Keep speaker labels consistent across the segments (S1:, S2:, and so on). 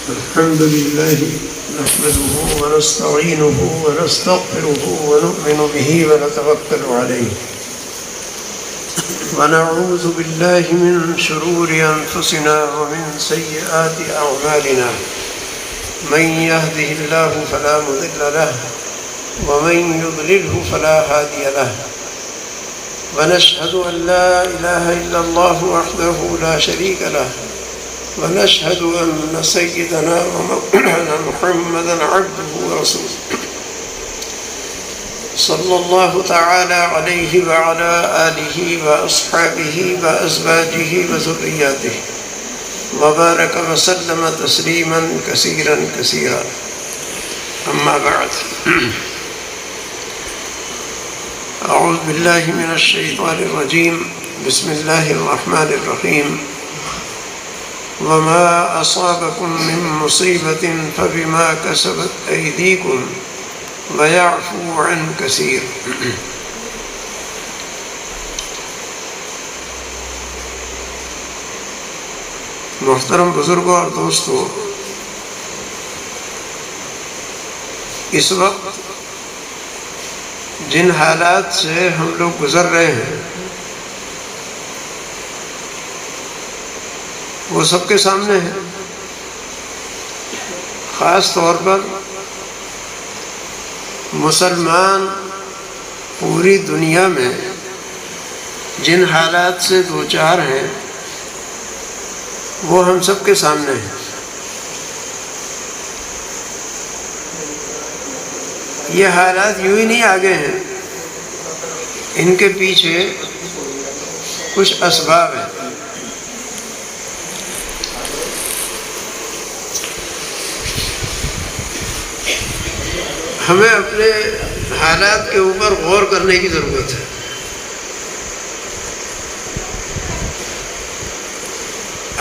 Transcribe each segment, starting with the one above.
S1: الحمد لله نحمده ونستعينه ونستغفره ونؤمن به ونتوكل عليه ونعوذ بالله من شرور أنفسنا ومن سيئات أعمالنا من يهده الله فلا مضل له ومن يضلله فلا هادي له ونشهد أن لا إله إلا الله وحده لا شريك له ونشهد أن سيدنا ومولانا محمدا عبده ورسوله صلى الله تعالى عليه وعلى آله وأصحابه وأزواجه وذرياته وبارك وسلم تسليما كثيرا كثيرا أما بعد أعوذ بالله من الشيطان الرجيم بسم الله الرحمن الرحيم وما أصابكم من مصيبة فبما كسبت أيديكم ويعفو عن كثير. محترم بزرگوں اور دوستوں، اس وقت جن حالات سے ہم لوگ گزر رہے ہیں وہ سب کے سامنے ہے. خاص طور پر مسلمان پوری دنیا میں جن حالات سے دوچار ہیں وہ ہم سب کے سامنے ہیں. یہ حالات یوں ہی نہیں آگے ہیں، ان کے پیچھے کچھ اسباب ہیں. ہمیں اپنے حالات کے اوپر غور کرنے کی ضرورت ہے.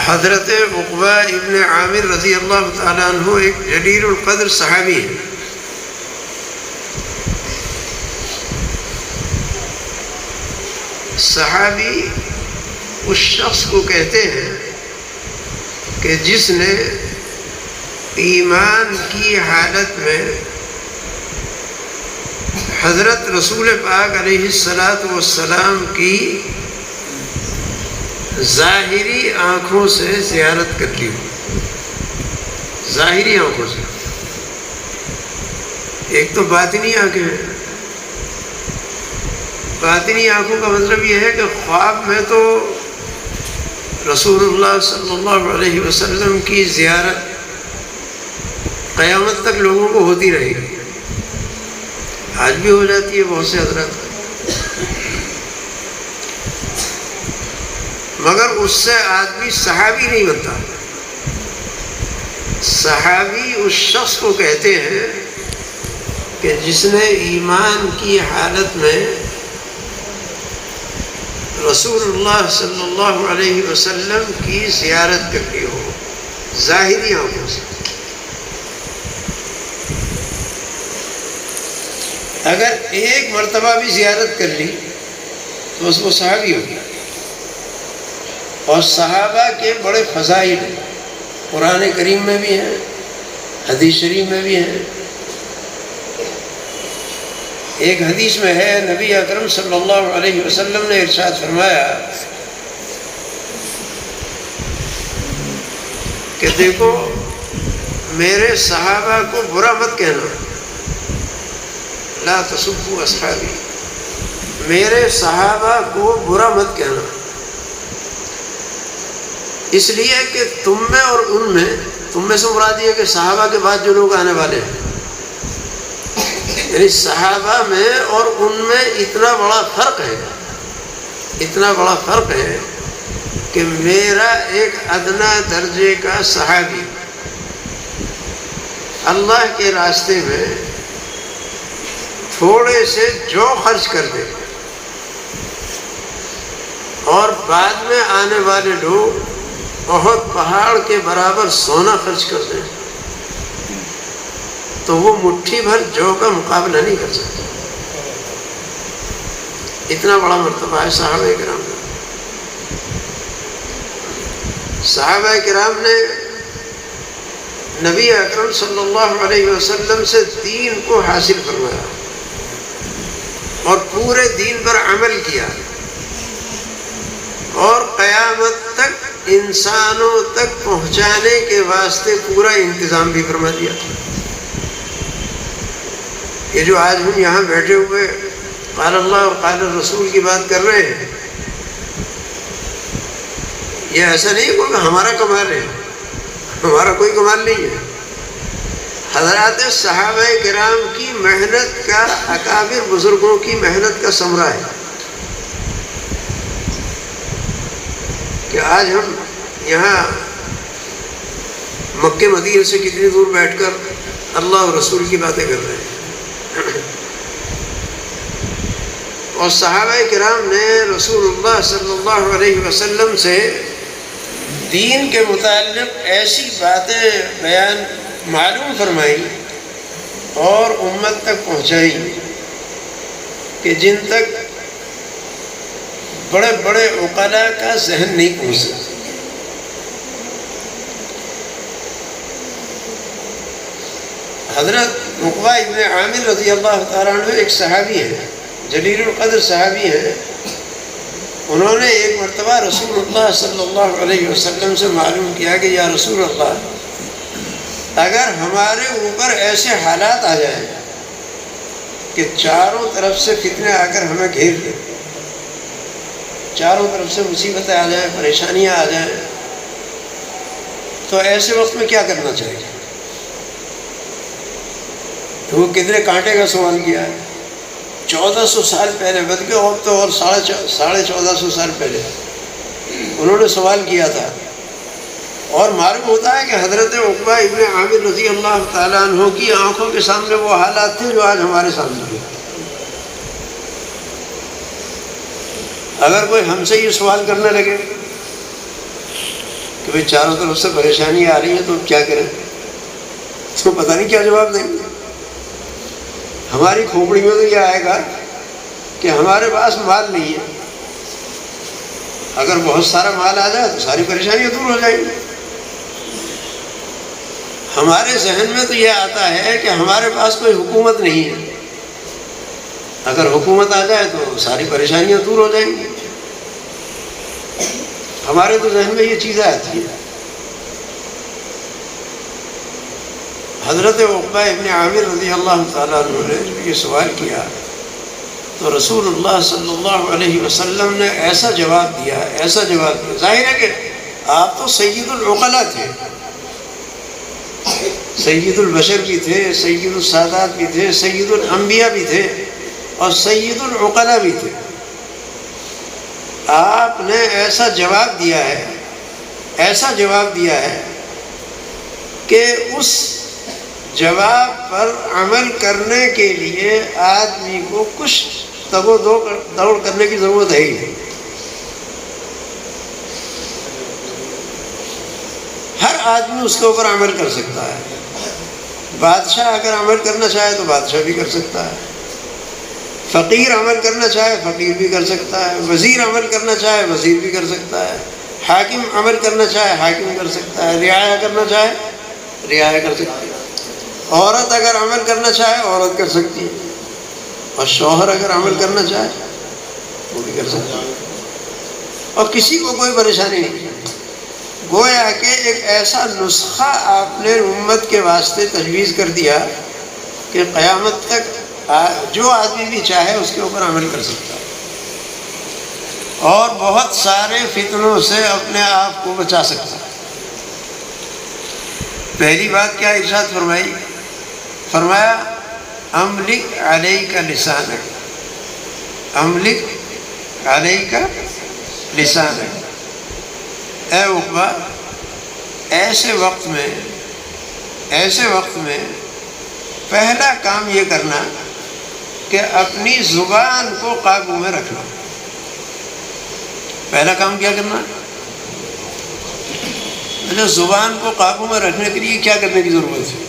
S1: حضرت عقبہ ابن عامر رضی اللہ تعالیٰ عنہ ایک جلیل القدر صحابی ہیں. صحابی اس شخص کو کہتے ہیں کہ جس نے ایمان کی حالت میں حضرت رسول پاک علیہ السلام کی ظاہری آنکھوں سے زیارت کر لی. ظاہری آنکھوں سے، ایک تو باطنی آنکھیں ہیں. باطنی آنکھوں کا مطلب یہ ہے کہ خواب میں تو رسول اللہ صلی اللہ علیہ وسلم کی زیارت قیامت تک لوگوں کو ہوتی رہے گی. آج بھی ہو جاتی ہے بہت سے حضرات، مگر اس سے آدمی صحابی نہیں بنتا. صحابی اس شخص کو کہتے ہیں کہ جس نے ایمان کی حالت میں رسول اللہ صلی اللہ علیہ وسلم کی زیارت کر لی ہو ظاہری آنکھوں سے. اگر ایک مرتبہ بھی زیارت کر لی تو اس کو صحابی ہو گیا. اور صحابہ کے بڑے فضائل ہیں، قرآن کریم میں بھی ہیں، حدیث شریف میں بھی ہیں. ایک حدیث میں ہے، نبی اکرم صلی اللہ علیہ وسلم نے ارشاد فرمایا کہ دیکھو میرے صحابہ کو برا مت کہنا، لا تسبوا اصحابی، میرے صحابہ کو برا مت کہنا، اس لیے کہ تم میں اور ان میں، تم میں سے مراد یہ کہ صحابہ کے بعد جو لوگ آنے والے ہیں، یعنی صحابہ میں اور ان میں اتنا بڑا فرق ہے، اتنا بڑا فرق ہے کہ میرا ایک ادنا درجے کا صحابی اللہ کے راستے میں تھوڑے سے جو خرچ کر دے اور بعد میں آنے والے لوگ بہت پہاڑ کے برابر سونا خرچ کر دیں تو وہ مٹھی بھر جو کا مقابلہ نہیں کر سکتے. اتنا بڑا مرتبہ ہے صحابہ کرام کا. صحابہ کرام نے نبی اکرم صلی اللہ علیہ وسلم سے دین کو حاصل فرمایا اور پورے دین پر عمل کیا، اور قیامت تک انسانوں تک پہنچانے کے واسطے پورا انتظام بھی فرما دیا۔ یہ جو آج ہم یہاں بیٹھے ہوئے قال اللہ اور قال الرسول کی بات کر رہے ہیں، یہ ایسا نہیں کہ ہمارا کمال ہے، ہمارا کوئی کمال نہیں ہے۔ حضرات صحابہ کرام کی محنت کا، اکابر بزرگوں کی محنت کا ثمرہ ہے کہ آج ہم یہاں مکے مدینہ سے کتنی دور بیٹھ کر اللہ اور رسول کی باتیں کر رہے ہیں۔ اور صحابہ کرام نے رسول اللہ صلی اللہ علیہ وسلم سے دین کے متعلق ایسی باتیں بیان معلوم فرمائی اور امت تک پہنچائی کہ جن تک بڑے بڑے عقلاء کا ذہن نہیں پہنچ سکتا۔ حضرت عقبہ ابن عامر رضی اللہ تعالیٰ عنہ ایک صحابی ہے، جلیل القدر صحابی ہیں۔ انہوں نے ایک مرتبہ رسول اللہ صلی اللہ علیہ وسلم سے معلوم کیا کہ یا رسول اللہ، اگر ہمارے اوپر ایسے حالات آ جائیں کہ چاروں طرف سے فتنے آ کر ہمیں گھیر لیں، چاروں طرف سے مصیبتیں آ جائیں، پریشانیاں آ جائیں، تو ایسے وقت میں کیا کرنا چاہیے؟ تو وہ کتنے کانٹے کا سوال کیا ہے۔ 1400 سال پہلے، بلکہ اب تو اور 1450 سال پہلے انہوں نے سوال کیا تھا، اور معلوم ہوتا ہے کہ حضرت عقبہ ابن عامر رضی اللہ تعالیٰ عنہ کی آنکھوں کے سامنے وہ حالات تھے جو آج ہمارے سامنے ہیں۔ اگر کوئی ہم سے یہ سوال کرنے لگے کہ بھئی چاروں طرف سے پریشانی آ رہی ہے تو کیا کریں، اس کو پتہ نہیں کیا جواب دیں گے۔ ہماری کھوپڑی میں تو یہ آئے گا کہ ہمارے پاس مال نہیں ہے، اگر بہت سارا مال آ جائے تو ساری پریشانیاں دور ہو جائیں گی۔ ہمارے ذہن میں تو یہ آتا ہے کہ ہمارے پاس کوئی حکومت نہیں ہے، اگر حکومت آ جائے تو ساری پریشانیاں دور ہو جائیں گی۔ ہمارے تو ذہن میں یہ چیزیں آتی ہیں۔ حضرت عقبہ ابن عامر رضی اللہ تعالیٰ عنہ نے یہ سوال کیا تو رسول اللہ صلی اللہ علیہ وسلم نے ایسا جواب دیا، ایسا جواب دیا۔ ظاہر ہے کہ آپ تو سید العقلاء تھے، سید البشر بھی تھے، سید السادات بھی تھے، سید الانبیاء بھی تھے، اور سید العقلاء بھی تھے۔ آپ نے ایسا جواب دیا ہے، ایسا جواب دیا ہے کہ اس جواب پر عمل کرنے کے لیے آدمی کو کچھ تگ و دوڑ کرنے کی ضرورت ہے ہی نہیں۔ ہر آدمی اس کے اوپر عمل کر سکتا ہے۔ بادشاہ اگر عمل کرنا چاہے تو بادشاہ بھی کر سکتا ہے، فقیر عمل کرنا چاہے فقیر بھی کر سکتا ہے، وزیر عمل کرنا چاہے وزیر بھی کر سکتا ہے، حاکم عمل کرنا چاہے حاکم کر سکتا ہے، رعایا کرنا چاہے رعایا کر سکتی ہے، عورت اگر عمل کرنا چاہے عورت کر سکتی ہے، اور شوہر اگر عمل کرنا چاہے وہ بھی کر سکتا ہے، اور کسی کو کوئی پریشانی نہیں۔ گویا کہ ایک ایسا نسخہ آپ نے امت کے واسطے تجویز کر دیا کہ قیامت تک جو آدمی بھی چاہے اس کے اوپر عمل کر سکتا ہے، اور بہت سارے فتنوں سے اپنے آپ کو بچا سکتا ہے۔ پہلی بات کیا ارشاد فرمائی؟ فرمایا املک علیک لسانک، املک علیک لسانک۔ اے عقبہ، ایسے وقت میں پہلا کام یہ کرنا کہ اپنی زبان کو قابو میں رکھنا۔ پہلا کام کیا کرنا؟ زبان کو قابو میں رکھنے کے لیے کیا کرنے کی ضرورت ہے؟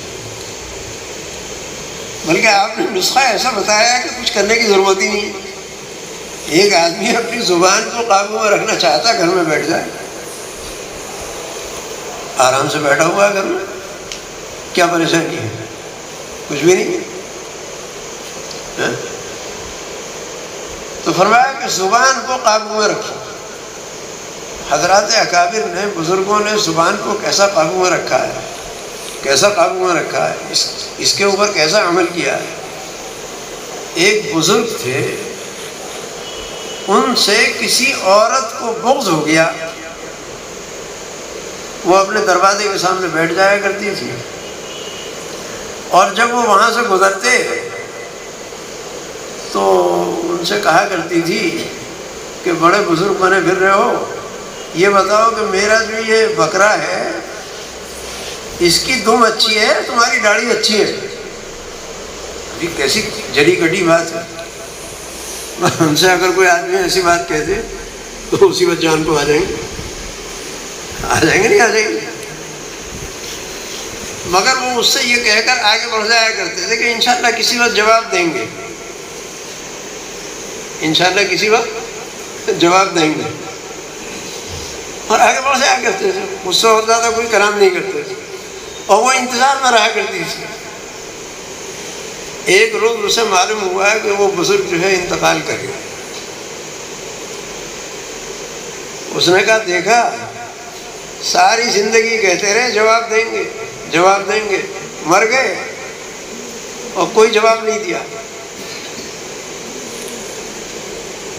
S1: بلکہ آپ نے نسخہ ایسا بتایا کہ کچھ کرنے کی ضرورت ہی نہیں ہے۔ ایک آدمی اپنی زبان کو قابو میں رکھنا چاہتا ہے، گھر میں بیٹھ جائے، آرام سے بیٹھا ہوا ہے گھر میں، کیا پریشانی ہے؟ کچھ بھی نہیں. تو فرمایا کہ زبان کو قابو میں رکھو. حضرات اکابر نے، بزرگوں نے زبان کو کیسا قابو میں رکھا ہے، کیسا قابو میں رکھا ہے، اس کے اوپر کیسا عمل کیا ہے. ایک بزرگ تھے، ان سے کسی عورت کو بغض ہو گیا. وہ اپنے دروازے کے سامنے بیٹھ جایا کرتی تھی، اور جب وہ وہاں سے گزرتے تو ان سے کہا کرتی تھی کہ بڑے بزرگ بنے پھر رہے ہو، یہ بتاؤ کہ میرا جو یہ بکرا ہے اس کی دم اچھی ہے، تمہاری داڑھی اچھی ہے؟ ابھی کیسی جڑی کٹی بات ہے. ان سے اگر کوئی آدمی ایسی بات کہتے تو اسی وقت جان کو آ جائیں گے، نہیں آ جائیں گے. مگر وہ اس سے یہ کہہ کر آگے بڑھ جایا کرتے تھے کہ انشاءاللہ کسی وقت جواب دیں گے، انشاءاللہ کسی وقت جواب دیں گے، اور آگے بڑھ جایا کرتے تھے. اس سے اور زیادہ کوئی کلام نہیں کرتے تھے، اور وہ انتظار میں رہا کرتی تھی. ایک روز اسے معلوم ہوا کہ وہ بزرگ جو ہے انتقال کر گیا. اس نے کہا دیکھا، ساری زندگی کہتے رہے جواب دیں گے جواب دیں گے، مر گئے اور کوئی جواب نہیں دیا.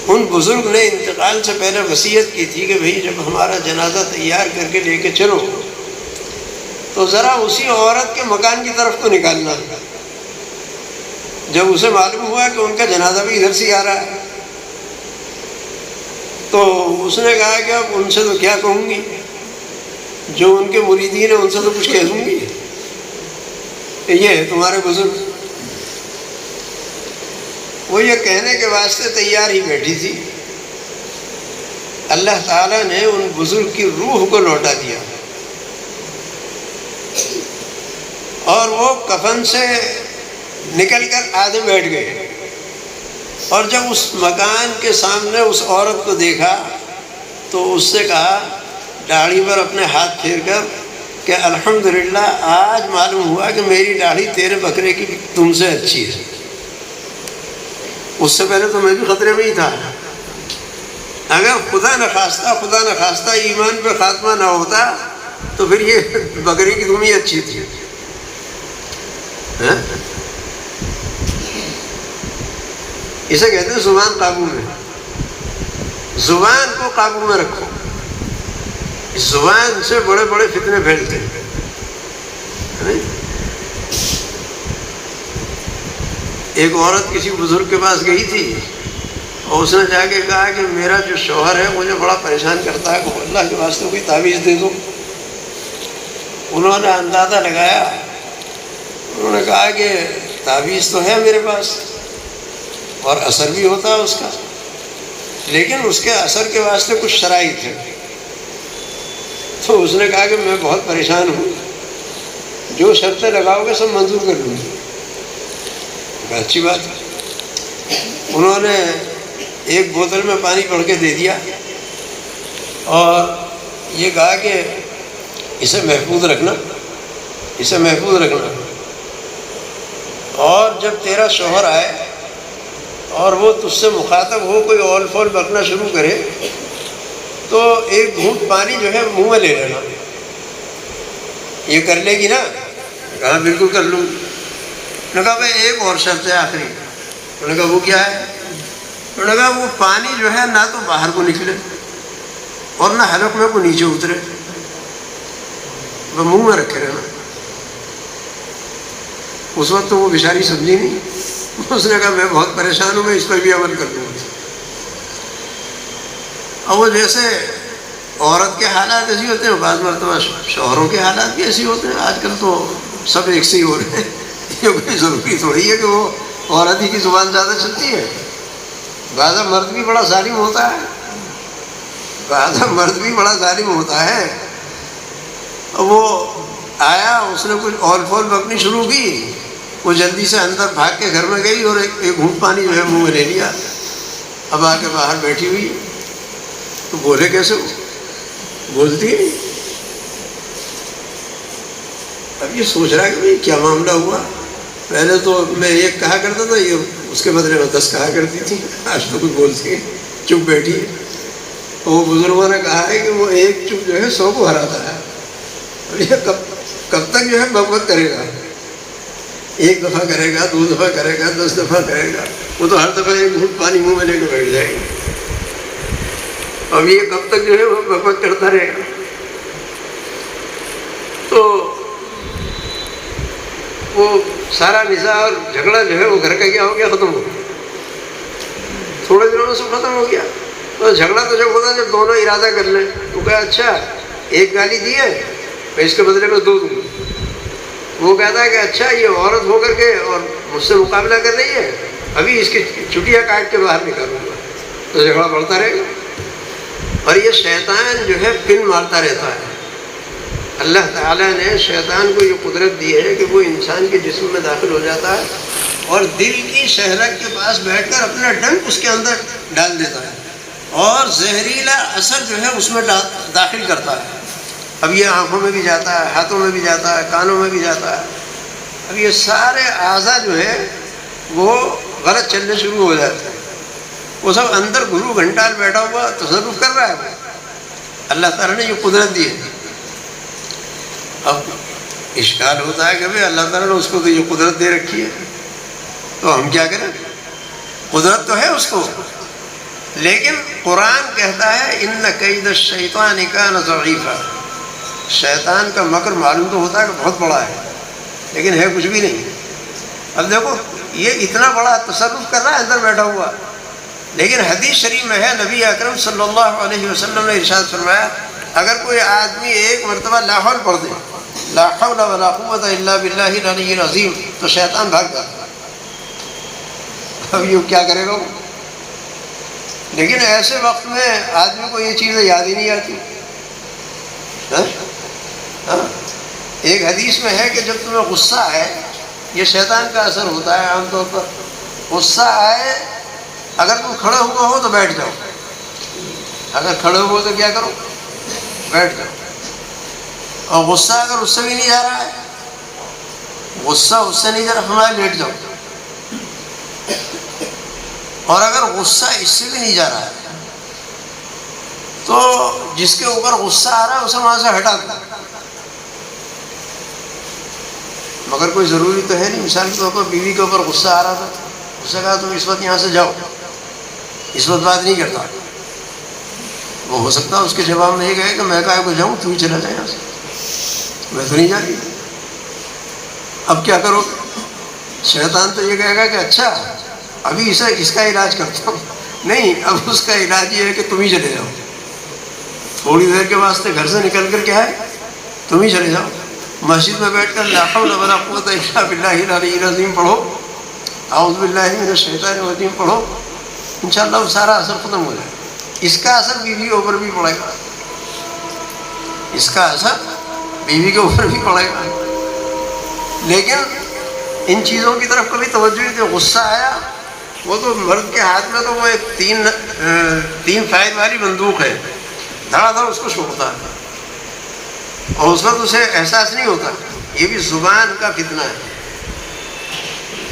S1: ان بزرگ نے انتقال سے پہلے وصیت کی تھی کہ بھئی جب ہمارا جنازہ تیار کر کے لے کے چلو تو ذرا اسی عورت کے مکان کی طرف کو نکالنا. جب اسے معلوم ہوا کہ ان کا جنازہ بھی ادھر سے آ رہا ہے تو اس نے کہا کہ اب ان سے تو کیا کہوں گی، جو ان کے مریدین ہیں ان سے تو کچھ کہہ دوں گی، یہ ہے تمہارے بزرگ. وہ یہ کہنے کے واسطے تیار ہی بیٹھی تھی. اللہ تعالیٰ نے ان بزرگ کی روح کو لوٹا دیا، اور وہ کفن سے نکل کر آدھے بیٹھ گئے. اور جب اس مکان کے سامنے اس عورت کو دیکھا تو اس سے کہا داڑھی پر اپنے ہاتھ پھیر کر کہ الحمدللہ آج معلوم ہوا کہ میری داڑھی تیرے بکرے کی تم سے اچھی ہے. اس سے پہلے تو میں بھی خطرے میں ہی تھا. اگر خدا نخواستہ ایمان پہ خاتمہ نہ ہوتا تو پھر یہ بکری کی دم ہی اچھی تھی. اسے کہتے ہیں زبان قابو میں. زبان کو قابو میں رکھو. اس زبان سے بڑے بڑے فتنے پھیلتے ہیں. ایک عورت کسی بزرگ کے پاس گئی تھی اور اس نے جا کے کہا کہ میرا جو شوہر ہے مجھے بڑا پریشان کرتا ہے، کہ اللہ کے واسطے کوئی تعویذ دے دو. انہوں نے اندازہ لگایا، انہوں نے کہا کہ تعویذ تو ہے میرے پاس اور اثر بھی ہوتا ہے اس کا، لیکن اس کے اثر کے واسطے کچھ شرائط ہے. تو اس نے کہا کہ میں بہت پریشان ہوں، جو شرطیں لگاؤ گے سب منظور کر لوں گی. اچھی بات ہے. انہوں نے ایک بوتل میں پانی بھر کے دے دیا اور یہ کہا کہ اسے محفوظ رکھنا، اسے محفوظ رکھنا، اور جب تیرا شوہر آئے اور وہ تجھ سے مخاطب ہو، کوئی اول فول بکنا شروع کرے تو ایک گھونٹ پانی جو ہے منہ میں لے لینا. یہ کر لے گی نا؟ کہا بالکل کر لوں. نے کہا بھائی ایک اور شرط ہے آخری. انہوں نے کہا وہ کیا ہے؟ انہوں نے کہا وہ پانی جو ہے نہ تو باہر کو نکلے اور نہ حلق میں کو نیچے اترے، وہ منہ میں رکھے رہنا. اس وقت تو وہ بیچاری سمجھی نہیں. اس نے کہا میں بہت پریشان ہوں، میں اس پر بھی عمل کر دوں گی. اور وہ جیسے عورت کے حالات ایسے ہوتے ہیں، بعض مرتبہ شوہروں کے حالات بھی ایسے ہوتے ہیں. آج کل تو سب ایک سے ہی ہو رہے ہیں. یہ کوئی ضروری تھوڑی ہے کہ وہ عورت ہی کی زبان زیادہ چلتی ہے. بعض مرد بھی بڑا ظالم ہوتا ہے، بعض مرد بھی بڑا ظالم ہوتا ہے. وہ آیا، اس نے کچھ اول فول بکنی شروع کی، وہ جلدی سے اندر بھاگ کے گھر میں گئی اور ایک گھونٹ پانی جو ہے منہ میں لے لیا. اب آ کے باہر بیٹھی ہوئی تو بولے کیسے؟ وہ بولتی نہیں. اب یہ سوچ رہا ہے کہ بھائی کیا معاملہ ہوا. پہلے تو میں ایک کہا کرتا تھا، یہ اس کے بدلے میں 10 کہا کرتی تھی. آج تو کوئی بولتی ہے، چپ بیٹھی ہے. وہ بزرگوں نے کہا ہے کہ وہ ایک چپ جو ہے 100 کو ہراتا ہے. اور یہ کب تک جو ہے بغوت کرے گا؟ ایک دفعہ کرے گا، 2 دفعہ کرے گا، 10 دفعہ کرے گا، وہ تو ہر دفعہ ایک گھونٹ پانی منہ میں لے کے بیٹھ جائے گا. اب یہ کب تک جو ہے وہ بغوت کرتا رہے گا؟ تو وہ سارا نزاع اور جھگڑا جو ہے وہ گھر کا کیا ہو گیا، ختم ہو گیا. تھوڑے دنوں میں سب ختم ہو گیا. تو جھگڑا تو جب ہوتا ہے جب دونوں ارادہ کر لیں. تو کہا اچھا ایک گالی دی ہے میں اس کے بدلے میں 2 دوں گا. وہ کہتا ہے کہ اچھا یہ عورت ہو کر کے اور مجھ سے مقابلہ کر رہی ہے، ابھی اس کی چٹیاں کاٹ کے باہر نکالوں گا. تو جھگڑا بڑھتا رہے گا. اور یہ شیطان جو ہے پن مارتا رہتا ہے. اللہ تعالیٰ نے شیطان کو یہ قدرت دی ہے کہ وہ انسان کے جسم میں داخل ہو جاتا ہے اور دل کی شہرک کے پاس بیٹھ کر اپنا ڈنک اس کے اندر ڈال دیتا ہے اور زہریلا اثر جو ہے اس میں داخل کرتا ہے. اب یہ آنکھوں میں بھی جاتا ہے، ہاتھوں میں بھی جاتا ہے، کانوں میں بھی جاتا ہے. اب یہ سارے اعضاء جو ہے وہ غلط چلنے شروع ہو جاتے ہیں. وہ سب اندر گرو گھنٹال بیٹھا ہوا تصرف کر رہا ہے. اللہ تعالیٰ نے یہ قدرت دی ہے. اب اشکال ہوتا ہے کہ بھائی اللہ تعالیٰ نے اس کو تو یہ قدرت دے رکھی ہے، تو ہم کیا کریں؟ قدرت تو ہے اس کو، لیکن قرآن کہتا ہے ان کید الشیطان کان ضعیفا. شیطان کا مکر معلوم تو ہوتا ہے کہ بہت بڑا ہے، لیکن ہے کچھ بھی نہیں. اب دیکھو یہ اتنا بڑا تصرف کر رہا ہے اندر بیٹھا ہوا، لیکن حدیث شریف میں ہے نبی اکرم صلی اللہ علیہ وسلم نے ارشاد فرمایا اگر کوئی آدمی ایک مرتبہ لا حول پڑھ دے، لا حول ولا قوت الا باللہ العلی العظیم، تو شیطان بھاگ جاتا ہے. اب یہ کیا کرے گا وہ؟ لیکن ایسے وقت میں آدمی کو یہ چیزیں یاد ہی نہیں آتی. ایک حدیث میں ہے کہ جب تمہیں غصہ آئے، یہ شیطان کا اثر ہوتا ہے عام طور پر. غصہ آئے، اگر تم کھڑے ہوئے ہو تو بیٹھ جاؤ، اگر کھڑے ہوئے تو کیا کرو؟ بیٹھ جاؤ. اور غصہ اگر اس سے بھی نہیں جا رہا ہے، غصہ اس سے نہیں جا رہا، ہمارا لیٹ جاؤ. اور اگر غصہ اس سے بھی نہیں جا رہا ہے تو جس کے اوپر غصہ آ رہا ہے اسے وہاں سے ہٹا دو. مگر کوئی ضروری تو ہے نہیں. مثال کے طور پر بیوی کے اوپر غصہ آ رہا تھا، اس نے کہا تم اس وقت یہاں سے جاؤ، اس وقت بات نہیں کرتا. وہ ہو سکتا ہے اس کے جواب میں یہ کہے کہ میں کہا کو جاؤں، تم ہی چلا جائے یہاں سے، میں تو نہیں جا رہی. اب کیا کرو؟ شیطان تو یہ کہے گا کہ اچھا ابھی اس کا علاج کرتا ہوں. نہیں، اب اس کا علاج یہ ہے کہ تم ہی چلے جاؤ. تھوڑی دیر کے واسطے گھر سے نکل کر کیا ہے، تم ہی چلے جاؤ. مسجد میں بیٹھ کر لا حول ولا قوت الا باللہ العلی العظیم پڑھو، اعوذ باللہ من الشیطان الرجیم پڑھو، انشاءاللہ وہ سارا اثر ختم ہو جائے. اس کا اثر بیوی کے اوپر بھی پڑے گا، اس کا اثر بیوی کے اوپر بھی پڑے گا. لیکن ان چیزوں کی طرف کبھی توجہ نہیں دی. غصہ آیا، وہ تو مرد کے ہاتھ میں تو وہ ایک 3 فائر والی بندوق ہے، دھڑا دھڑ اس کو چھوڑتا ہے اور اس وقت اسے احساس نہیں ہوتا. یہ بھی زبان کا فتنہ ہے،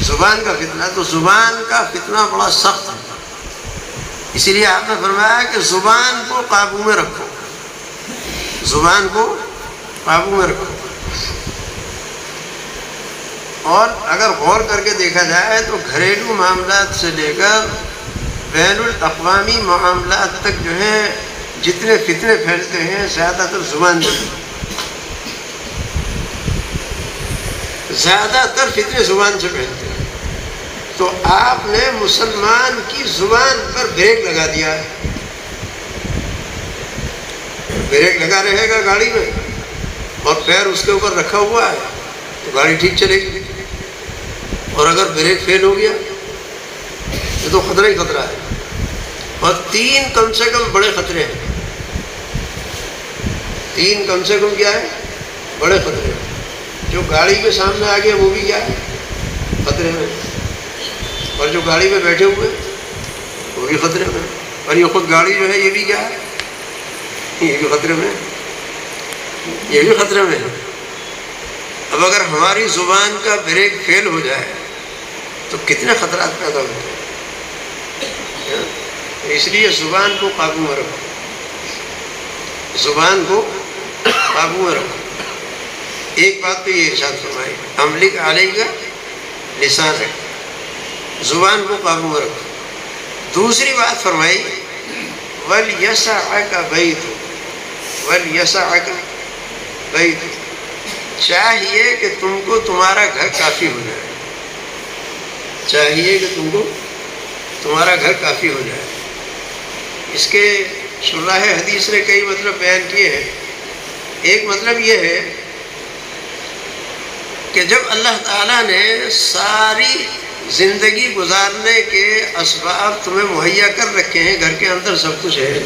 S1: زبان کا فتنہ. تو زبان کا فتنہ بڑا سخت ہے، اسی لیے آپ نے فرمایا کہ زبان کو قابو میں رکھو، زبان کو قابو میں رکھو. اور اگر غور کر کے دیکھا جائے تو گھریلو معاملات سے لے کر بین الاقوامی معاملات تک جو ہے جتنے فتنے پھیلتے ہیں زیادہ تر زبان سے، زیادہ تر فتنے زبان سے پھیلتے ہیں. تو آپ نے مسلمان کی زبان پر بریک لگا دیا ہے. بریک لگا رہے گا گاڑی میں اور پیر اس کے اوپر رکھا ہوا ہے تو گاڑی ٹھیک چلے گی. اور اگر بریک فیل ہو گیا یہ تو خطرہ ہی خطرہ ہے. اور 3 کم سے کم بڑے خطرے ہیں. 3 کم سے کم کیا ہے؟ بڑے خطرے. جو گاڑی کے سامنے آ گیا وہ بھی کیا ہے؟ خطرے میں. اور جو گاڑی میں بیٹھے ہوئے وہ بھی خطرے میں. اور یہ خود گاڑی جو ہے یہ بھی کیا ہے؟ یہ بھی خطرے میں، یہ بھی خطرے میں ہے. اب اگر ہماری زبان کا بریک فیل ہو جائے تو کتنے خطرات پیدا ہوتے ہیں. اس لیے زبان کو قابو میں رکھو، زبان کو قابو میں رکھو. ایک بات تو یہ ارشاد فرمائی، املک علیہ لسان ہے، زبان کو قابو میں رکھو. دوسری بات فرمائی وَلْيَسَعَكَ بَيْتُكَ وَلْيَسَعَكَ بَيْتُكَ، چاہیے کہ تم کو تمہارا گھر کافی ہو جائے، چاہیے کہ تم کو تمہارا گھر کافی ہو جائے. اس کے شراح حدیث نے کئی مطلب بیان کیے ہیں. ایک مطلب یہ ہے کہ جب اللہ تعالیٰ نے ساری زندگی گزارنے کے اسباب تمہیں مہیا کر رکھے ہیں، گھر کے اندر سب کچھ ہے،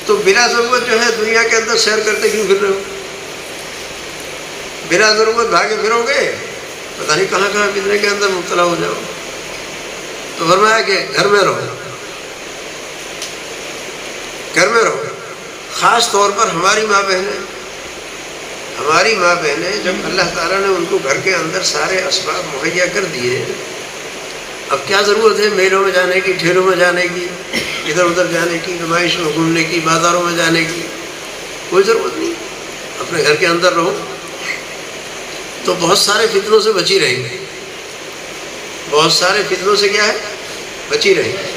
S1: تو بلا ضرورت جو ہے دنیا کے اندر سیر کرتے کیوں پھر رہے ہو؟ بلا ضرورت بھاگے پھرو گے پتہ نہیں کہاں کہاں کتنے کے اندر مبتلا ہو جاؤ. تو فرمایا کہ گھر میں رہو، گھر میں رہو. خاص طور پر ہماری ماں بہنیں جب اللہ تعالیٰ نے ان کو گھر کے اندر سارے اسباب مہیا کر دیے، اب کیا ضرورت ہے میلوں میں جانے کی، ٹھیلوں میں جانے کی، ادھر ادھر جانے کی، نمائش میں گھومنے کی، بازاروں میں جانے کی؟ کوئی ضرورت نہیں. اپنے گھر کے اندر رہو تو بہت سارے فتنوں سے بچی رہیں گے، بہت سارے فتنوں سے کیا ہے بچی رہیں گے.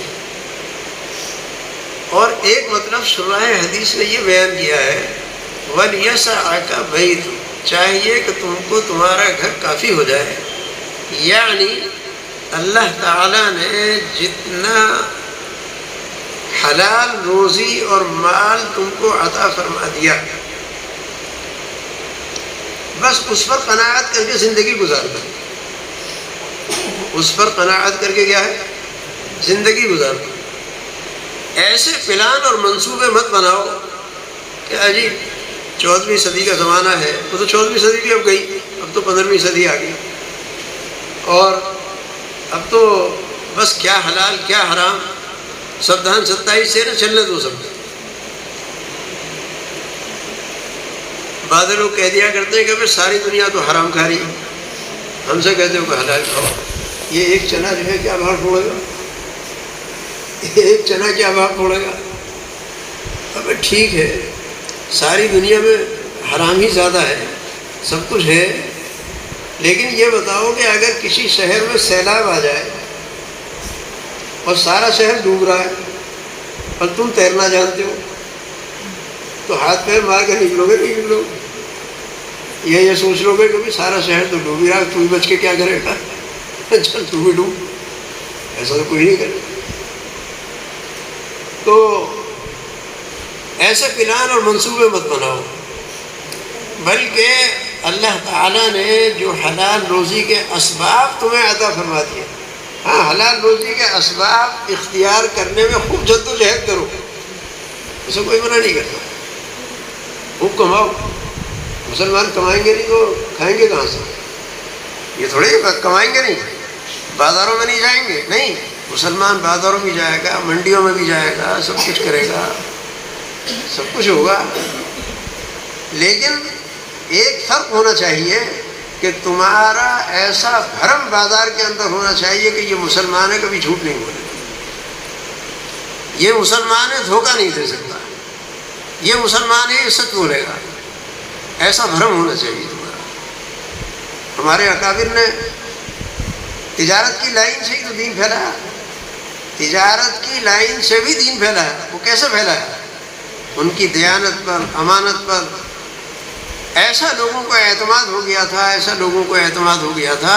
S1: اور ایک مطلب شراح حدیث نے یہ بیان کیا ہے وَلْيَسَعَكَ بَيْتُكَ، چاہیے کہ تم کو تمہارا گھر کافی ہو جائے. یعنی اللہ تعالیٰ نے جتنا حلال روزی اور مال تم کو عطا فرما دیا، بس اس پر قناعت کر کے زندگی گزار دو. اس پر قناعت کر کے کیا ہے زندگی گزار دو. ایسے پلان اور منصوبے مت بناؤ کہ جی 14ویں صدی کا زمانہ ہے، وہ تو 14ویں صدی بھی اب گئی، اب تو 15ویں صدی آ گئی، اور اب تو بس کیا حلال کیا حرام سبدھان 27 سے نہ چلنے دو سب. بعض لوگ کہہ دیا کرتے ہیں کہ ساری دنیا تو حرام کھا رہی ہے، ہم سے کہتے ہو کہ حلال کھاؤ. یہ ایک چنا جو ہے کیا بھاؤ پھوڑے گا؟ ایک چنا کیا بھاؤ پھوڑے گا؟ اب ٹھیک ہے ساری دنیا میں حرام ہی زیادہ ہے، سب کچھ ہے، لیکن یہ بتاؤ کہ اگر کسی شہر میں سیلاب آ جائے اور سارا شہر ڈوب رہا ہے اور تم تیرنا جانتے ہو تو ہاتھ پیر مار کے نکلو گے نہیں نکلو گے؟ یہ سوچ لو گے کہ سارا شہر تو ڈوب رہا ہے، تو ہی بچ کے کیا کرے گا؟ چل تو بھی ڈوب. ایسا تو کوئی نہیں کرے. تو ایسے پلان اور منصوبے مت بناؤ، بلکہ اللہ تعالیٰ نے جو حلال روزی کے اسباب تمہیں عطا فرما دیے، ہاں حلال روزی کے اسباب اختیار کرنے میں خوب جد و جہد کرو، اسے کوئی منع نہیں کرتا. خوب کماؤ. مسلمان کمائیں گے نہیں تو کھائیں گے کہاں سے؟ یہ تھوڑی کمائیں گے نہیں بازاروں میں نہیں جائیں گے، نہیں، مسلمان بازاروں میں جائے گا، منڈیوں میں بھی جائے گا، سب کچھ کرے گا، سب کچھ ہوگا. لیکن ایک فرق ہونا چاہیے کہ تمہارا ایسا بھرم بازار کے اندر ہونا چاہیے کہ یہ مسلمان ہے کبھی جھوٹ نہیں بولے، یہ مسلمان ہے دھوکہ نہیں دے سکتا، یہ مسلمان ہے سچ بولے گا، ایسا بھرم ہونا چاہیے تمہارا. ہمارے اکابر نے تجارت کی لائن سے ہی تو دین پھیلایا، تجارت کی لائن سے بھی دین پھیلایا. وہ کیسے پھیلایا؟ ان کی دیانت پر، امانت پر. ایسا لوگوں کو اعتماد ہو گیا تھا، ایسا لوگوں کو اعتماد ہو گیا تھا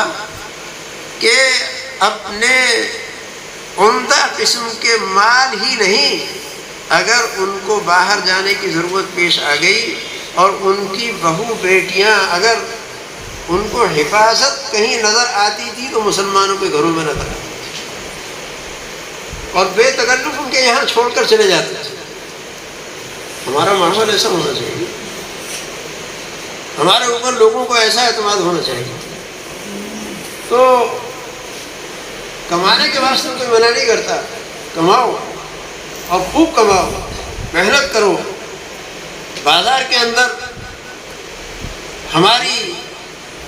S1: کہ اپنے عمدہ قسم کے مال ہی نہیں، اگر ان کو باہر جانے کی ضرورت پیش آ گئی اور ان کی بہو بیٹیاں اگر ان کو حفاظت کہیں نظر آتی تھی تو مسلمانوں کے گھروں میں نظر آتی تھی اور بے تکلف ان کے یہاں چھوڑ کر چلے جاتے تھے. ہمارا ماحول ایسا ہونا چاہیے، ہمارے اوپر لوگوں کو ایسا اعتماد ہونا چاہیے. تو کمانے کے واسطے کوئی منع نہیں کرتا، کماؤ اور خوب کماؤ، محنت کرو. بازار کے اندر ہماری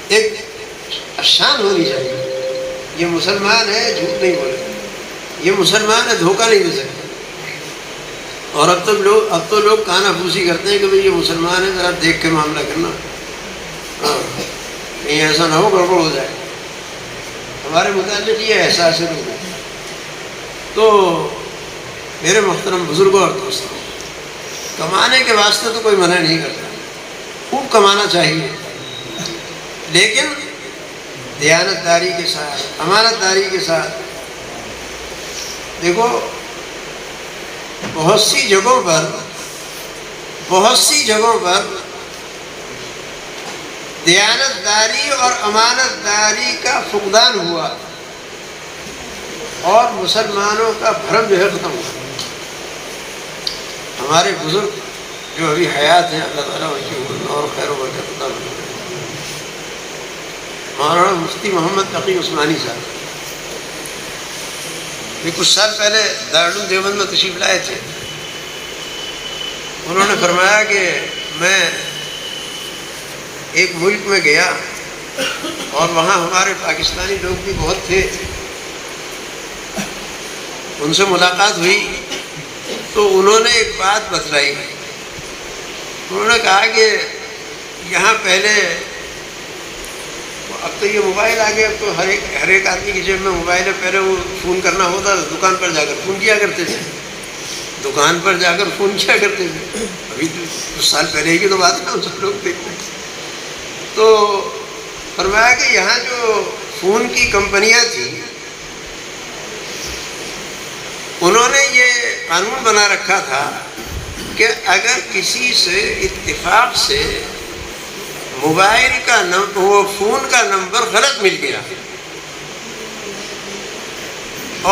S1: ایک شان ہونی چاہیے. یہ مسلمان ہے، جھوٹ نہیں بولے، یہ مسلمان ہے، دھوکہ نہیں دے سکتے. اور اب تو لوگ کانا پھوسی کرتے ہیں کہ بھئی یہ مسلمان ہے، ذرا دیکھ کے معاملہ کرنا، کہیں ایسا نہ ہو گڑبڑ ہو جائے. ہمارے متعلق یہ احساس ہے لوگوں. تو میرے محترم بزرگوں اور دوستوں، کمانے کے واسطے تو کوئی منع نہیں کرتا، خوب کمانا چاہیے، لیکن دیانت داری کے ساتھ، امانت داری کے ساتھ. دیکھو بہت سی جگہوں پر دیانت داری اور امانت داری کا فقدان ہوا اور مسلمانوں کا بھرم جو ہے ختم ہوا. ہمارے بزرگ جو ابھی حیات ہیں، اللہ تعالیٰ ان کی عمر اور خیر و برکت عطا فرمائے، مولانا مفتی محمد تقی عثمانی صاحب یہ کچھ سال پہلے دارالعلوم دیوبند میں تشریف لائے تھے. انہوں نے فرمایا کہ میں ایک ملک میں گیا اور وہاں ہمارے پاکستانی لوگ بھی بہت تھے. ان سے ملاقات ہوئی تو انہوں نے ایک بات بتلائی. انہوں نے کہا کہ یہاں پہلے، اب تو یہ موبائل آ گیا، اب تو ہر ایک آدمی کی جیب میں موبائل ہے. پہلے وہ فون کرنا ہوتا تو دکان پر جا کر فون کیا کرتے تھے، ابھی تو کچھ سال پہلے کی تو بات ہے، سب لوگ دیکھتے ہیں. تو فرمایا کہ یہاں جو فون کی کمپنیاں تھیں، انہوں نے یہ قانون بنا رکھا تھا کہ اگر کسی سے اتفاق سے موبائل کا وہ فون کا نمبر غلط مل گیا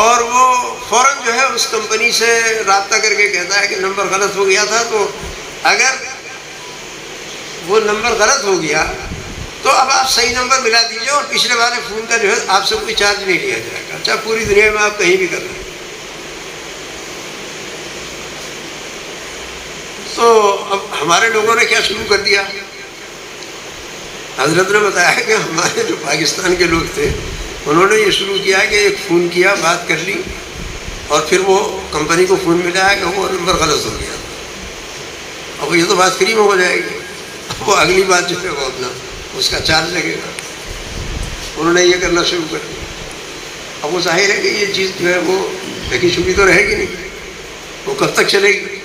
S1: اور وہ فوراً جو ہے اس کمپنی سے رابطہ کر کے کہتا ہے کہ نمبر غلط ہو گیا تھا، تو اگر وہ نمبر غلط ہو گیا تو اب آپ صحیح نمبر ملا دیجیے اور پچھلے والے فون کا جو ہے آپ سے کوئی چارج نہیں لیا جائے گا، چاہے پوری دنیا میں آپ کہیں بھی کر لیں. تو اب ہمارے لوگوں نے کیا شروع کر دیا؟ حضرت نے بتایا کہ ہمارے جو پاکستان کے لوگ تھے انہوں نے یہ شروع کیا کہ ایک فون کیا، بات کر لی، اور پھر وہ کمپنی کو فون ملا ہے کہ وہ نمبر غلط ہو گیا. اب یہ تو بات فری میں ہو جائے گی، اب وہ اگلی بات جو ہے وہ اپنا اس کا چارج لگے گا. انہوں نے یہ کرنا شروع کر دیا. اب وہ ظاہر ہے کہ یہ چیز جو ہے وہ ڈھکی چھپی تو رہے گی نہیں، وہ کب تک چلے گی.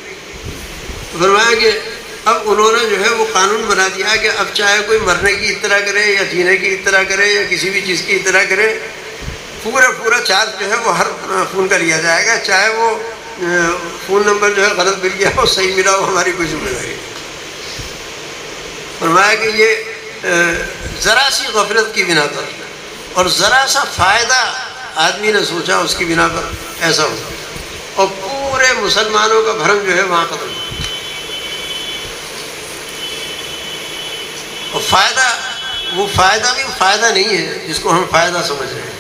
S1: فرمایا کہ اب انہوں نے جو ہے وہ قانون بنا دیا کہ اب چاہے کوئی مرنے کی اطلاع کرے یا جینے کی اطلاع کرے یا کسی بھی چیز کی اطلاع کرے، پورا چارج جو ہے وہ ہر فون کا لیا جائے گا، چاہے وہ فون نمبر جو ہے غلط مل گیا ہو، صحیح ملا ہو، ہماری کوئی ذمہ داری. فرمایا کہ یہ ذرا سی غفلت کی بنا پر اور ذرا سا فائدہ آدمی نے سوچا، اس کی بنا پر ایسا ہو اور پورے مسلمانوں کا بھرم جو ہے وہاں ختم ہو. اور وہ فائدہ بھی فائدہ نہیں ہے جس کو ہم فائدہ سمجھ رہے ہیں.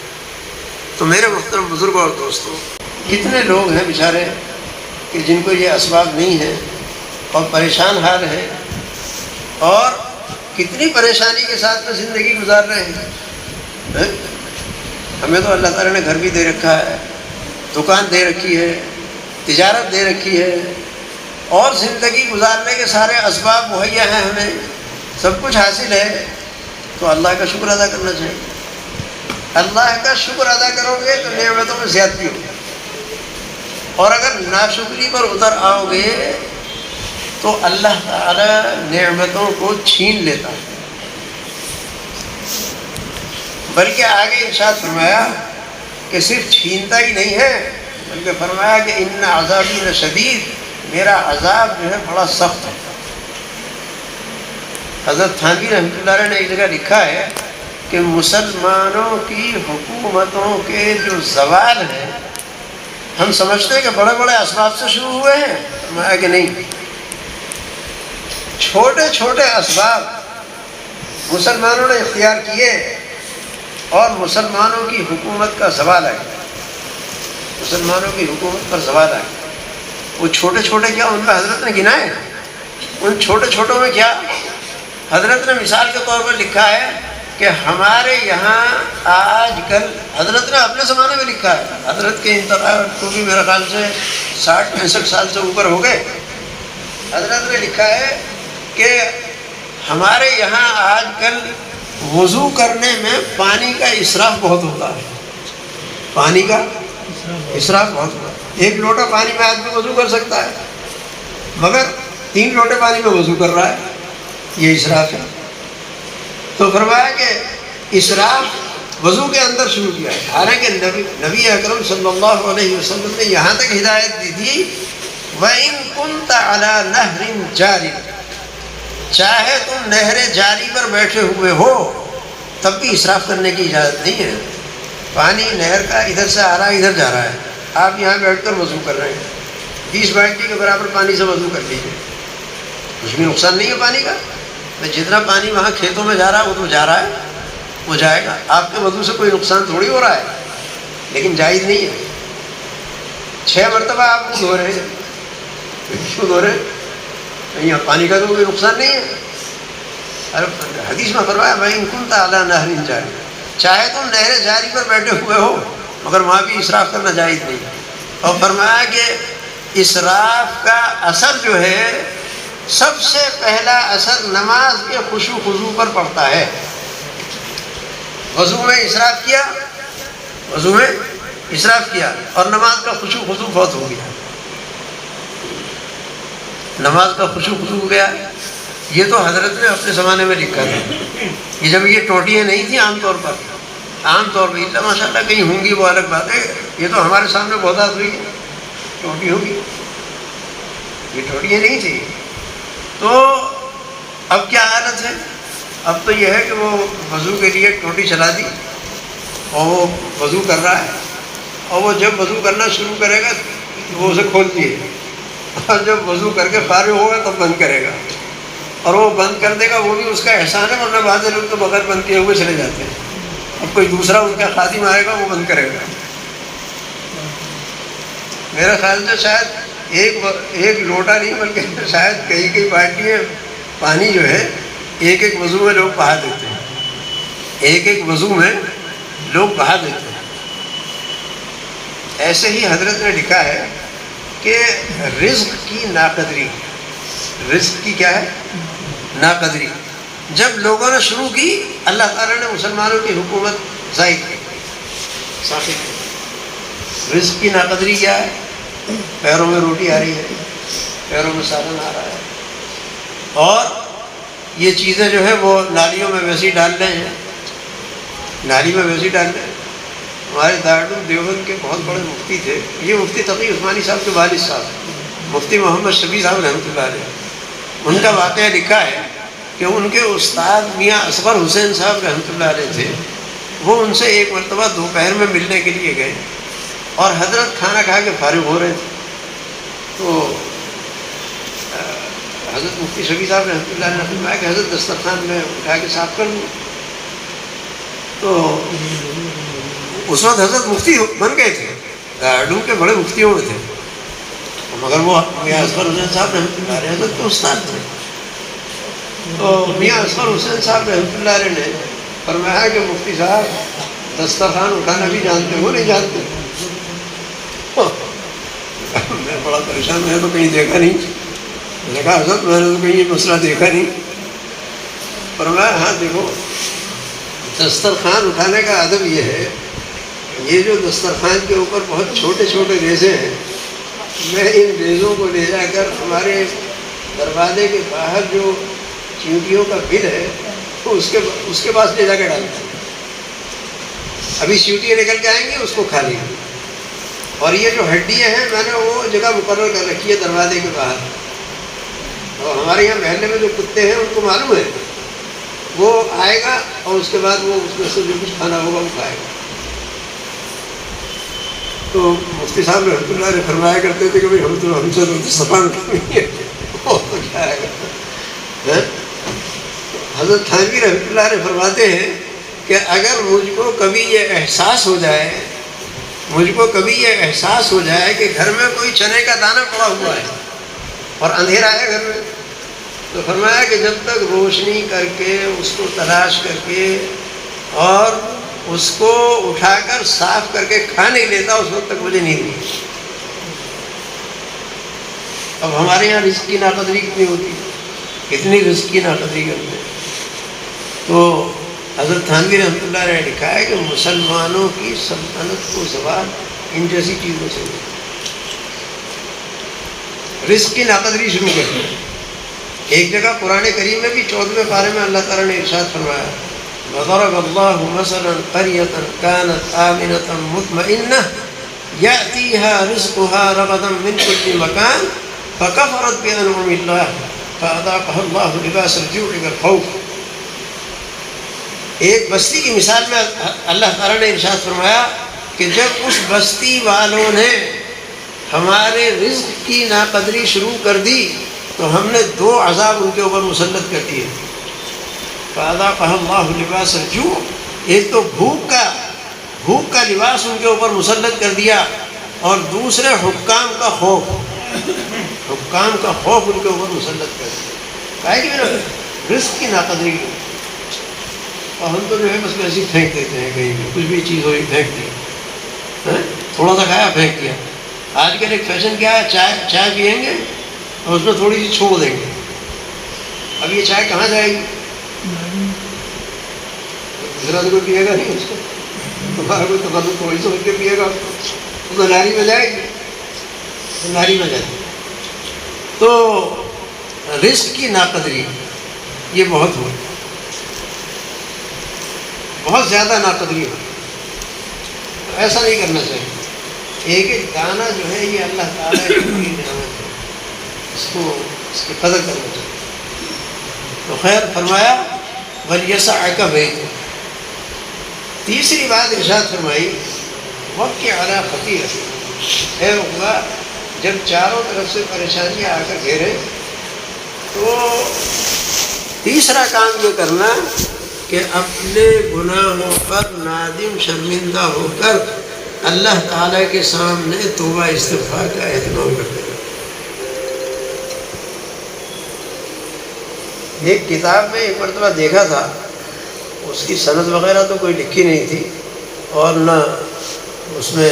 S1: تو میرے محترم بزرگوں اور دوستوں، کتنے لوگ ہیں بیچارے کہ جن کو یہ اسباب نہیں ہے اور پریشان حال ہیں، اور کتنی پریشانی کے ساتھ میں زندگی گزار رہے ہیں. ہمیں تو اللہ تعالیٰ نے گھر بھی دے رکھا ہے، دکان دے رکھی ہے، تجارت دے رکھی ہے، اور زندگی گزارنے کے سارے اسباب مہیا ہیں، ہمیں سب کچھ حاصل ہے. تو اللہ کا شکر ادا کرنا چاہیے. اللہ کا شکر ادا کرو گے تو نعمتوں میں زیادتی ہوگی، اور اگر ناشکری پر اتر آؤ گے تو اللہ تعالی نعمتوں کو چھین لیتا ہے. بلکہ آگے ارشاد فرمایا کہ صرف چھینتا ہی نہیں ہے، بلکہ فرمایا کہ ان عذابی لشدید، میرا عذاب جو ہے بڑا سخت ہے. حضرت تھانوی رحمۃ اللہ علیہ نے ایک جگہ لکھا ہے کہ مسلمانوں کی حکومتوں کے جو زوال ہیں، ہم سمجھتے ہیں کہ بڑے بڑے اسباب سے شروع ہوئے ہیں، فرمایا کہ نہیں، چھوٹے چھوٹے اسباب مسلمانوں نے اختیار کیے اور مسلمانوں کی حکومت کا زوال آ گیا. مسلمانوں کی حکومت پر زوال آ گیا. وہ چھوٹے چھوٹے کیا ان کا حضرت نے گنائے؟ ان چھوٹے چھوٹوں میں کیا حضرت نے مثال کے طور پر لکھا ہے کہ ہمارے یہاں آج کل، حضرت نے اپنے زمانے میں لکھا ہے، حضرت کے انتقال کو بھی میرے خیال سے 60-65 سال سے اوپر ہو گئے، حضرت نے لکھا ہے کہ ہمارے یہاں آج کل وضو کرنے میں پانی کا اسراف بہت ہوتا ہے، پانی کا اسراف بہت ہوتا ہے۔ 1 لوٹا پانی میں آدمی وضو کر سکتا ہے، مگر 3 لوٹے پانی میں وضو کر رہا ہے، یہ اسراف ہے۔ تو فرمایا کہ اسراف وضو کے اندر شروع کیا ہے، حالانکہ نبی اکرم صلی اللہ علیہ وسلم نے یہاں تک ہدایت دی تھی وَإِن كُنْتَ عَلَى نَهْرٍ جَارٍ، چاہے تم نہر جاری پر بیٹھے ہوئے ہو تب بھی اسراف کرنے کی اجازت نہیں ہے۔ پانی نہر کا ادھر سے آ رہا ہے، ادھر جا رہا ہے، آپ یہاں بیٹھ کر وضو کر رہے ہیں، 20 بالٹی کے برابر پانی سے وضو کر لیجیے، کچھ بھی نقصان نہیں ہے پانی کا۔ جتنا پانی وہاں کھیتوں میں جا رہا ہے وہ تو جا رہا ہے، وہ جائے گا، آپ کے وضو سے کوئی نقصان تھوڑی ہو رہا ہے، لیکن جائز نہیں ہے۔ 6 مرتبہ آپ کو دھو رہے ہیں، کیوں دھو رہے ہیں؟ یہاں پانی کا تو کوئی نقصان نہیں ہے۔ حدیث میں فرمایا وَإِن كُنْتَ عَلَى نَهْرٍ جَارٍ، چاہے تم نہر جاری پر بیٹھے ہوئے ہو مگر وہاں بھی اسراف کرنا جائز نہیں۔ اور فرمایا کہ اسراف کا اثر جو ہے، سب سے پہلا اثر نماز کے خشوع خضوع پر پڑتا ہے۔ وضو میں اسراف کیا، وضو میں اسراف کیا اور نماز کا خشوع خضوع بہت ہو گیا، نماز کا خشوع خضوع ہو گیا۔ یہ تو حضرت نے اپنے زمانے میں لکھا تھا، یہ جب یہ ٹوٹیاں نہیں تھیں عام طور پر ماشاء اللہ کہیں ہوں گی وہ الگ بات ہے، یہ تو ہمارے سامنے بہت ہوئی ٹوٹی ہوگی، یہ ٹوٹیاں نہیں تھی۔ تو اب کیا حالت ہے؟ اب تو یہ ہے کہ وہ وضو کے لیے ٹوٹی چلا دی اور وہ وضو کر رہا ہے، اور وہ جب وضو کرنا شروع کرے گا وہ اسے کھول دیے، اور جب وضو کر کے فارغ ہوگا تب بند کرے گا، اور وہ بند کر دے گا، وہ بھی اس کا احسان ہے، ورنہ بعض لوگ تو بغیر بند کیے ہوئے چلے جاتے ہیں، اب کوئی دوسرا ان کا خادم آئے گا وہ بند کرے گا۔ میرے خیال سے شاید ایک لوٹا نہیں بلکہ شاید کئی بالٹیاں پانی جو ہے ایک وضو میں لوگ بہا دیتے ہیں، ایک وضو میں لوگ بہا دیتے ہیں۔ ایسے ہی حضرت نے لکھا ہے کہ رزق کی ناقدری، رزق کی کیا ہے؟ ناقدری جب لوگوں نے شروع کی، اللہ تعالیٰ نے مسلمانوں کی حکومت ضائع کی، ثابت کی۔ رزق کی ناقدری کیا ہے؟ پیروں میں روٹی آ رہی ہے، پیروں میں سالن آ رہا ہے، اور یہ چیزیں جو ہے وہ نالیوں میں ویسے ہی ڈال رہے ہیں، نالی میں ویسے ہی ڈال رہے ہیں۔ ہمارے دارالعلوم دیوبند کے بہت بڑے مفتی تھے، یہ مفتی تقی عثمانی صاحب کے والد صاحب مفتی محمد شفیع صاحب رحمۃ اللہ علیہ، ان کا واقعہ لکھا ہے کہ ان کے استاد میاں اصغر حسین صاحب رحمۃ اللہ علیہ تھے، وہ ان سے ایک مرتبہ دوپہر میں ملنے کے لیے گئے، اور حضرت کھانا کھا کے فارغ ہو رہے تھے، تو حضرت مفتی شفیع صاحب رحمۃ اللہ علیہ نے فرمایا کہ حضرت دسترخوان میں اٹھا کے صاف کر دوں، تو اس وقت حضرت مفتی بن گئے تھے، دارالعلوم کے بڑے مفتیوں میں تھے، مگر وہ میاں اصغر حسین صاحب رحمۃ اللہ علیہ حضرت کے استاد تھے۔ تو میاں اصغر حسین صاحب رحمۃ اللہ علیہ نے فرمایا کہ مفتی صاحب دسترخوان اٹھانا بھی جانتے ہو؟ نہیں جانتے؟ میں بڑا پریشان، میں نے تو کہیں دیکھا نہیں۔ میں نے کہا حضرت میں نے تو کہیں یہ مسئلہ دیکھا نہیں۔ فرمایا ہاں دیکھو، دسترخوان اٹھانے کا ادب یہ ہے، یہ جو دسترخوان کے اوپر بہت چھوٹے چھوٹے ریزے ہیں، میں ان ریزوں کو لے جا کر ہمارے دروازے کے باہر جو چیونٹیوں کا بل ہے اس کے پاس لے جا کے ڈالتا ہوں، ابھی چیونٹیاں نکل کے آئیں گی، اس کو کھا لیں گے، اور یہ جو ہڈیاں ہیں میں نے وہ جگہ مقرر کر رکھی ہے دروازے کے باہر، اور ہمارے یہاں محلے میں جو کتے ہیں ان کو معلوم ہے، وہ آئے گا اور اس کے بعد وہ اس میں سے جو کچھ کھانا ہوگا وہ کھائے گا۔ تو مفتی صاحب رحمۃ اللہ نے فرمایا کرتے تھے کہ بھائی ہم سے دسترخوان نہیں ہے، وہ تو کھائے گا۔ حضرت تھانوی رحمۃ اللہ نے فرماتے ہیں کہ اگر مجھ کو کبھی یہ احساس ہو جائے کہ گھر میں کوئی چنے کا دانہ پڑا ہوا ہے اور اندھیرا ہے گھر میں، تو فرمایا کہ جب تک روشنی کر کے اس کو تلاش کر کے اور اس کو اٹھا کر صاف کر کے کھا نہیں لیتا اس وقت تک مجھے نیند نہیں۔ اب ہمارے یہاں رزق کی ناقدری کتنی ہوتی ہے، کتنی رزق کی ناقدری کرتے ہیں۔ تو حضرت تھانوی رحمۃ اللہ نے لکھا ہے کہ مسلمانوں کی سلطنت کو زوال ان جیسی چیزوں سے ہوئی۔ رزق کی ناقدری شروع کر دی۔ ایک جگہ قرآن کریم میں بھی 14ویں پارے میں اللہ تعالیٰ نے ارشاد فرمایا وَضَرَبَ اللَّهُ مَثَلًا قَرْيَةً كَانَتْ آمِنَةً مُطْمَئِنَّةً يَأْتِيهَا رِزْقُهَا رَغَدًا مِنْ كُلِّ مَكَانٍ فَكَفَرَتْ بِأَنْعُمِ اللَّهِ فَأَذَاقَهَا اللَّهُ لِبَاسَ الْجُوعِ وَالْخَوْفِ۔ ایک بستی کی مثال میں اللہ تعالیٰ نے ارشاد فرمایا کہ جب اس بستی والوں نے ہمارے رزق کی ناقدری شروع کر دی تو ہم نے 2 عذاب ان کے اوپر مسلط کر دیے۔ فَأَذَاقَهَا اللَّهُ لِبَاسَ الْجُوعِ، ایک تو بھوک کا لباس ان کے اوپر مسلط کر دیا، اور دوسرے حکام کا خوف ان کے اوپر مسلط کر دیا۔ کہا کہ نا رزق کی ناقدری کی، اور ہم تو جو ہے بس ویسے ہی پھینک دیتے ہیں، کہیں بھی کچھ بھی چیز ہوئی پھینک دی، تھوڑا سا کھایا پھینک دیا۔ آج کل ایک فیشن کیا ہے، چائے پئیں گے اور اس میں تھوڑی سی چھوڑ دیں گے۔ اب یہ چائے کہاں جائے گی؟ دوسرا تو کوئی پیے گا نہیں اس کو، تمہارا کوئی تفضل کوئی سمجھ کے پیے گا، تو ناری میں جائے گی، ناری میں جائے گی۔ تو رزق کی ناقدری یہ بہت ہوئی، بہت زیادہ ناقدری ہوئی۔ ایسا نہیں کرنا چاہیے۔ ایک ایک دانہ جو ہے یہ اللہ تعالیٰ کی بڑی نعمت ہے، اس کی قدر کرنا چاہیے۔ تو خیر فرمایا وَلْيَسَعْكَ بَيْتُكَ۔ تیسری بات ارشاد فرمائی وَابْكِ عَلَىٰ خَطِيئَتِكَ، اے عقبہ جب چاروں طرف سے پریشانیاں آ کر گھیرے تو تیسرا کام یہ کرنا کہ اپنے گناہوں پر نادم شرمندہ ہو کر اللہ تعالیٰ کے سامنے توبہ استغفار کا اہتمام کرتے ہیں۔ ایک کتاب میں ایک مرتبہ دیکھا تھا، اس کی سند وغیرہ تو کوئی لکھی نہیں تھی، اور نہ اس میں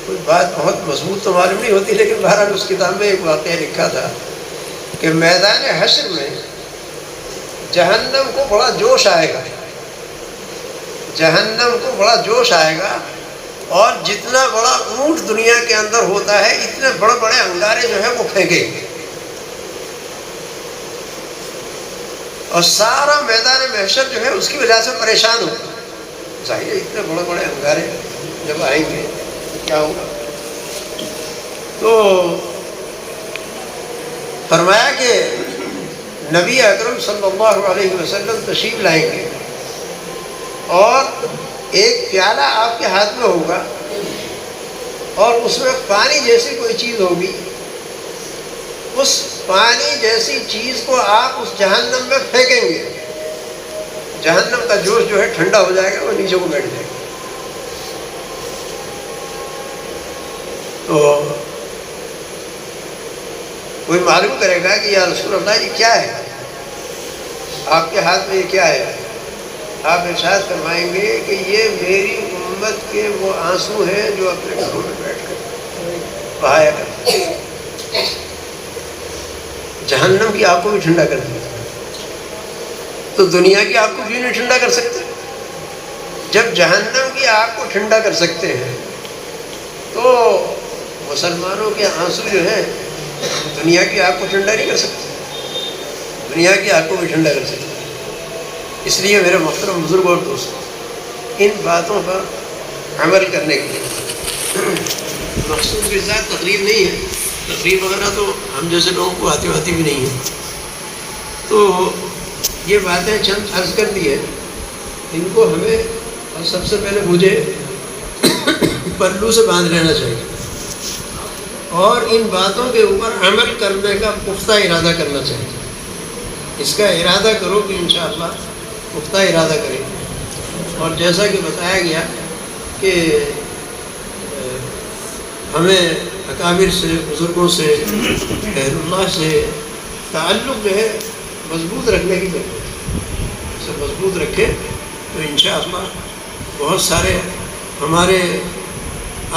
S1: کوئی بات بہت مضبوط تو معلوم نہیں ہوتی، لیکن بہرحال اس کتاب میں ایک واقعہ لکھا تھا کہ میدان حشر میں جہنم کو بڑا جوش آئے گا، جہنم کو بڑا جوش آئے گا، اور جتنا بڑا اونٹ دنیا کے اندر ہوتا ہے اتنے بڑے بڑے انگارے جو ہیں وہ پھینکے گے، اور سارا میدان محشر جو ہے اس کی وجہ سے پریشان ہوگا۔ ظاہر ہے اتنے بڑے بڑے انگارے جب آئیں گے تو کیا ہوگا؟ تو فرمایا کہ نبی اکرم صلی اللہ علیہ وسلم تشریف لائیں گے، اور ایک پیالہ آپ کے ہاتھ میں ہوگا، اور اس میں پانی جیسی کوئی چیز ہوگی، اس پانی جیسی چیز کو آپ اس جہنم میں پھینکیں گے، جہنم کا جوش جو ہے ٹھنڈا ہو جائے گا، وہ نیچے کو بیٹھ جائے گا۔ تو کوئی معلوم کرے گا کہ یا رسول اللہ یہ کیا ہے، آپ کے ہاتھ میں یہ کیا ہے؟ آپ ارشاد فرمائیں گے کہ یہ میری امت کے وہ آنسو ہیں جو اپنے گھروں میں بیٹھ کر بہایا کرتے ہیں۔ جہنم کی آگ کو بھی ٹھنڈا کر دیا، تو دنیا کی آگ کو کیوں نہیں ٹھنڈا کر سکتے؟ جب جہنم کی آگ کو ٹھنڈا کر سکتے ہیں تو مسلمانوں کے آنسو جو ہیں دنیا کی آگ کو ٹھنڈا نہیں کر سکتے، دنیا کی آگ کو بھی ٹھنڈا کر سکتے۔ اس لیے میرے محترم بزرگ اور دوست، ان باتوں پر عمل کرنے کے لیے مقصود کے ساتھ تقریر نہیں ہے، تقریر وغیرہ تو ہم جیسے لوگوں کو آتی بھی نہیں ہے، تو یہ باتیں چند عرض کر دی ہے، ان کو ہمیں اور سب سے پہلے مجھے پلو سے باندھ لینا چاہیے، اور ان باتوں کے اوپر عمل کرنے کا پختہ ارادہ کرنا چاہیے۔ اس کا ارادہ کرو کہ انشاءاللہ پختہ ارادہ کریں، اور جیسا کہ بتایا گیا کہ ہمیں اکابر سے، بزرگوں سے، اہل اللہ سے تعلق جو ہے مضبوط رکھنے کی ضرورت ہے. اسے مضبوط رکھیں تو انشاءاللہ بہت سارے ہمارے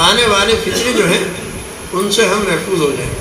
S1: آنے والے فتنے جو ہیں ان سے ہم محفوظ ہو جائیں.